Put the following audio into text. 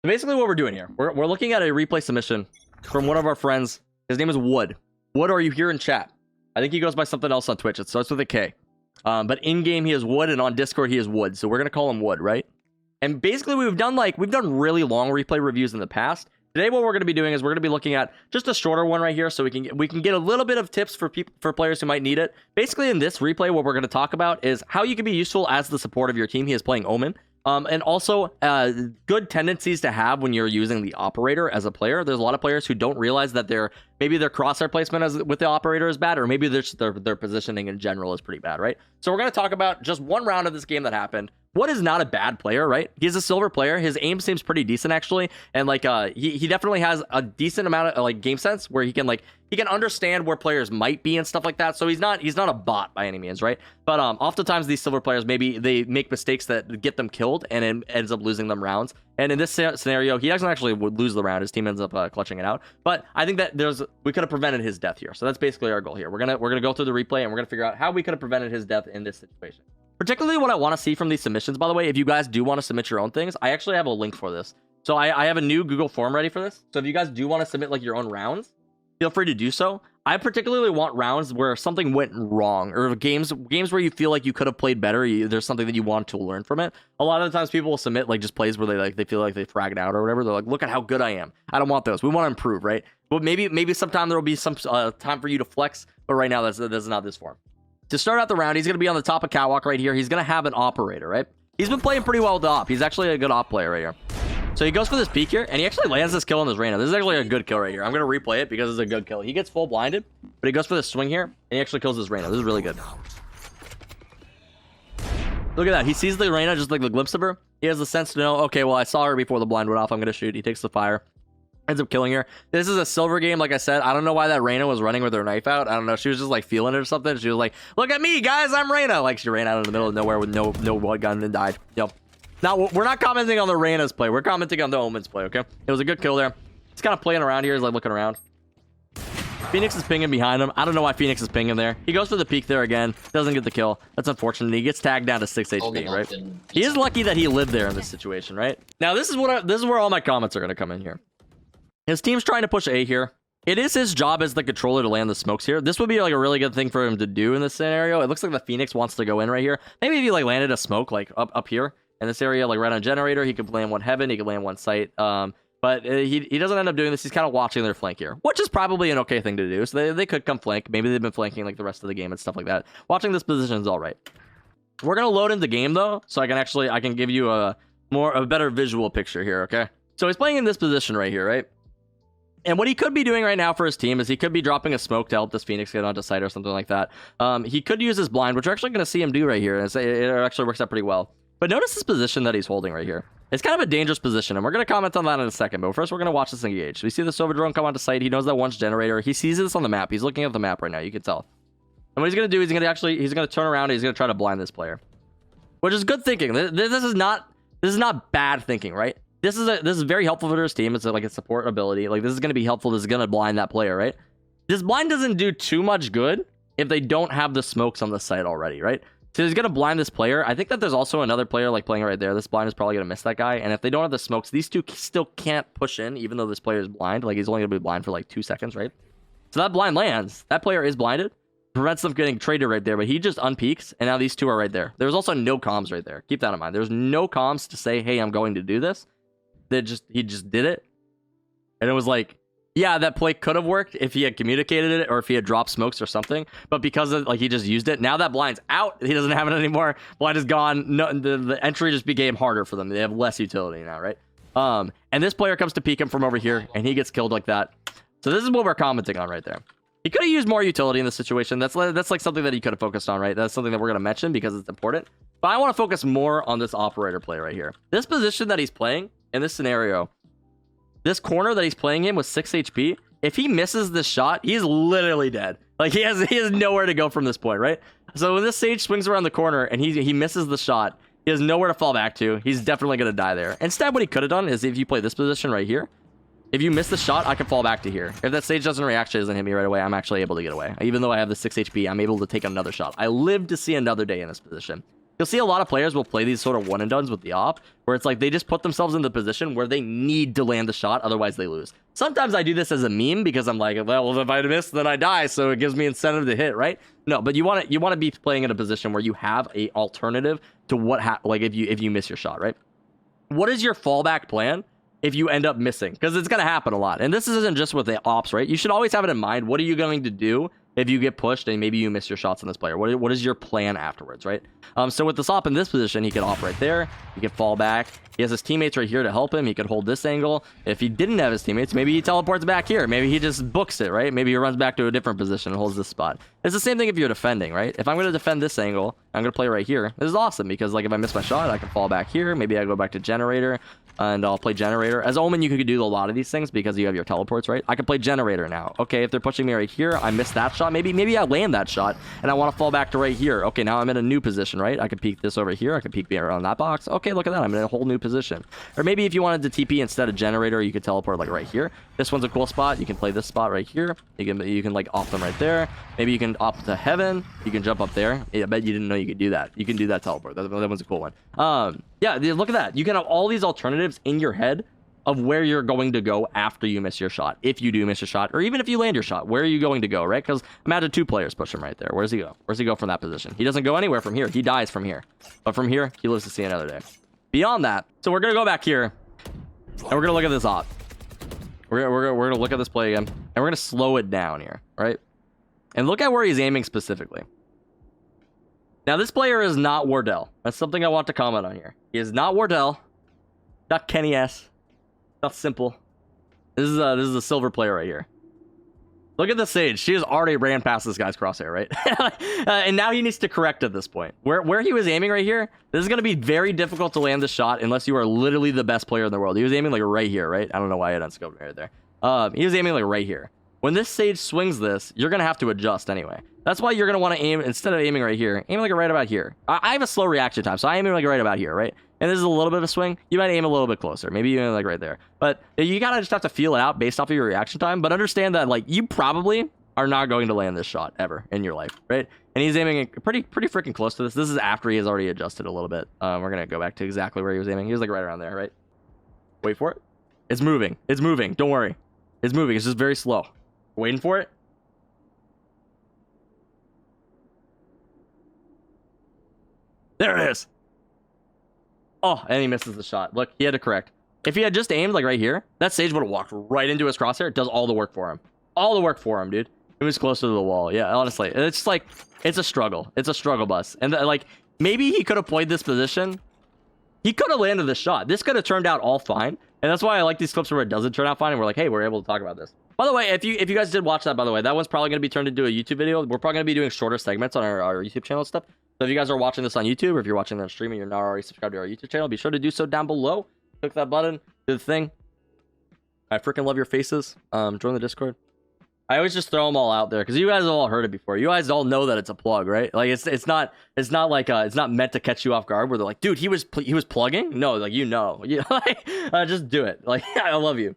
Basically what we're doing here, we're looking at a replay submission from one of our friends. His name is Wood. Wood, are you here in chat? I think he goes by something else on Twitch. It starts with a K. But in game he is Wood, and on Discord he is Wood. So we're gonna call him Wood, right? And basically we've done really long replay reviews in the past. Today what we're gonna be doing is we're gonna be looking at just a shorter one right here, so we can get a little bit of tips for players who might need it. Basically in this replay, what we're gonna talk about is how you can be useful as the support of your team. He is playing Omen. And also good tendencies to have when you're using the operator as a player. There's a lot of players who don't realize that maybe their crosshair placement with the operator is bad, or maybe their positioning in general is pretty bad, right? So we're going to talk about just one round of this game that happened. What is not a bad player, right? He's a silver player. His aim seems pretty decent actually, and he definitely has a decent amount of game sense where he can understand where players might be and stuff like that. So he's not a bot by any means, right? But oftentimes these silver players, maybe they make mistakes that get them killed and it ends up losing them rounds. And in this scenario, he doesn't actually lose the round. His team ends up clutching it out. But I think that we could have prevented his death here. So that's basically our goal here. We're gonna go through the replay and we're gonna figure out how we could have prevented his death in this situation. Particularly what I want to see from these submissions, by the way, if you guys do want to submit your own things, I actually have a link for this. So I have a new Google form ready for this. So if you guys do want to submit your own rounds, feel free to do so. I particularly want rounds where something went wrong, or games where you feel like you could have played better. There's something that you want to learn from it. A lot of the times people will submit just plays where they feel like they fragged out or whatever. They're like, look at how good I am. I don't want those. We want to improve, right? But maybe sometime there will be some time for you to flex. But right now that's not this form. To start out the round, he's going to be on the top of catwalk right here. He's going to have an operator, right? He's been playing pretty well with the op. He's actually a good op player right here. So he goes for this peek here, and he actually lands this kill on this Reyna. This is actually a good kill right here. I'm going to replay it because it's a good kill. He gets full blinded, but he goes for this swing here, and he actually kills this Reyna. This is really good. Look at that. He sees the Reyna, just the glimpse of her. He has the sense to know, okay, well, I saw her before the blind went off. I'm going to shoot. He takes the fire. Ends up killing her. This is a silver game, like I said. I don't know why that Reyna was running with her knife out. I don't know. She was just feeling it or something. She was like, look at me, guys, I'm Reyna. She ran out in the middle of nowhere with no one gun and died. Yep. Now, we're not commenting on the Reyna's play. We're commenting on the Omen's play, okay? It was a good kill there. He's kind of playing around here. He's looking around. Phoenix is pinging behind him. I don't know why Phoenix is pinging there. He goes for the peek there again. Doesn't get the kill. That's unfortunate. He gets tagged down to 6 HP, right? He is lucky that he lived there in this situation, right? Now, this is where all my comments are going to come in here. His team's trying to push A here. It is his job as the controller to land the smokes here. This would be a really good thing for him to do in this scenario. It looks like the Phoenix wants to go in right here. Maybe if he landed a smoke up here in this area, right on generator, he could land one heaven, he could land one site. But he doesn't end up doing this. He's kind of watching their flank here, which is probably an okay thing to do. So they could come flank. Maybe they've been flanking the rest of the game and stuff like that. Watching this position is all right. We're gonna load into game though, so I can give you a better visual picture here. Okay, so he's playing in this position right here, right? And what he could be doing right now for his team is he could be dropping a smoke to help this Phoenix get onto site or something like that. He could use his blind, which we're actually going to see him do right here. And it actually works out pretty well. But notice this position that he's holding right here. It's kind of a dangerous position, and we're going to comment on that in a second. But first, we're going to watch this engage. We see the Silver drone come onto site. He knows that one's generator. He sees this on the map. He's looking at the map right now. You can tell. And what he's going to do is he's going to turn around and he's going to try to blind this player, which is good thinking. This is not bad thinking, right? This is very helpful for his team. It's a support ability. This is going to be helpful. This is going to blind that player, right? This blind doesn't do too much good if they don't have the smokes on the site already, right? So he's going to blind this player. I think that there's also another player playing right there. This blind is probably going to miss that guy. And if they don't have the smokes, these two still can't push in, even though this player is blind. He's only going to be blind for 2 seconds, right? So that blind lands. That player is blinded. Prevents them getting traded right there, but he just unpeaks, and now these two are right there. There's also no comms right there. Keep that in mind. There's no comms to say, hey, I'm going to do this. He just did it, and it was yeah, that play could have worked if he had communicated it or if he had dropped smokes or something, but because of he just used it. Now that blind's out, he doesn't have it anymore. Blind is gone. No, the entry just became harder for them. They have less utility now, right? And this player comes to peek him from over here, and he gets killed like that. So this is what we're commenting on right there. He could have used more utility in this situation. That's something that he could have focused on, right? That's something that we're going to mention because it's important. But I want to focus more on this operator play right here. This position that he's playing in this scenario, this corner that he's playing in with 6 HP, if he misses this shot, he's literally dead. He has nowhere to go from this point, right? So when this Sage swings around the corner and he misses the shot, he has nowhere to fall back to. He's definitely going to die there. Instead, what he could have done is if you play this position right here, if you miss the shot, I can fall back to here. If that Sage doesn't react, doesn't hit me right away, I'm actually able to get away. Even though I have the 6 HP, I'm able to take another shot. I live to see another day in this position. You'll see a lot of players will play these sort of one and dones with the op, where it's like they just put themselves in the position where they need to land the shot, otherwise they lose. Sometimes I do this as a meme because I'm like, well, if I miss, then I die, so it gives me incentive to hit, right? No, but you want to be playing in a position where you have a alternative to what like if you miss your shot, right? What is your fallback plan if you end up missing? Because it's going to happen a lot. And this isn't just with the ops, right? You should always have it in mind. What are you going to do if you get pushed and maybe you miss your shots on this player? What is your plan afterwards, right? So with this op in this position, he could op right there. He could fall back. He has his teammates right here to help him. He could hold this angle. If he didn't have his teammates, maybe he teleports back here. Maybe he just books it, right? Maybe he runs back to a different position and holds this spot. It's the same thing if you're defending, right? If I'm going to defend this angle, I'm going to play right here. This is awesome because like if I miss my shot, I can fall back here. Maybe I go back to generator and I'll play generator. As Omen, you could do a lot of these things because you have your teleports, right? I can play generator now. Okay, if they're pushing me right here, I missed that shot. Maybe I land that shot and I want to fall back to right here. Okay, now I'm in a new position, right? I could peek this over here. I could peek around that box. Okay, look at that. I'm in a whole new position. Or maybe if you wanted to TP instead of generator, you could teleport like right here. This one's a cool spot. You can play this spot right here. You can like opt them right there. Maybe you can opt to heaven. You can jump up there. Yeah, I bet you didn't know you could do that. You can do that teleport. That one's a cool one. Yeah, look at that. You can have all these alternatives in your head of where you're going to go after you miss your shot. If you do miss your shot, or even if you land your shot, where are you going to go, right? Because imagine two players push him right there. Where does he go? Where does he go from that position? He doesn't go anywhere from here. He dies from here. But from here, he lives to see another day. Beyond that, so we're going to go back here, and we're going to look at this op. We're going to look at this play again, and we're going to slow it down here, right? And look at where he's aiming specifically. Now, this player is not Wardell. That's something I want to comment on here. He is not Wardell. Not Kenny S. Not Simple. This is a silver player right here. Look at the Sage. She has already ran past this guy's crosshair, right? And now he needs to correct at this point. Where he was aiming right here, this is going to be very difficult to land the shot unless you are literally the best player in the world. He was aiming like right here, right? I don't know why I didn't scope right there. He was aiming like right here. When this Sage swings this, you're going to have to adjust anyway. That's why you're going to want to aim, instead of aiming right here, aim like right about here. I have a slow reaction time, so I aim like right about here, right? And this is a little bit of a swing. You might aim a little bit closer. Maybe you aim like right there. But you got to just have to feel it out based off of your reaction time. But understand that like you probably are not going to land this shot ever in your life, right? And he's aiming pretty freaking close to this. This is after he has already adjusted a little bit. We're going to go back to exactly where he was aiming. He was like right around there, right? Wait for it. It's moving. It's moving. Don't worry. It's moving. It's just very slow. Waiting for it. There it is. Oh, and he misses the shot. Look, he had to correct. If he had just aimed like right here, that Sage would have walked right into his crosshair. It does all the work for him. All the work for him, dude. It was closer to the wall. Yeah, honestly. It's like, it's a struggle. It's a struggle bus. And like, maybe he could have played this position. He could have landed the shot. This could have turned out all fine. And that's why I like these clips where it doesn't turn out fine. And we're like, hey, we're able to talk about this. By the way, if you guys did watch that, by the way, that one's probably going to be turned into a YouTube video. We're probably going to be doing shorter segments on our YouTube channel and stuff. So if you guys are watching this on YouTube, or if you're watching that stream and you're not already subscribed to our YouTube channel, be sure to do so down below. Click that button, do the thing. I freaking love your faces. Join the Discord. I always just throw them all out there because you guys have all heard it before. You guys all know that it's a plug, right? Like it's not like it's not meant to catch you off guard. Where they're like, dude, he was plugging. No, like you know, like just do it. Like I love you.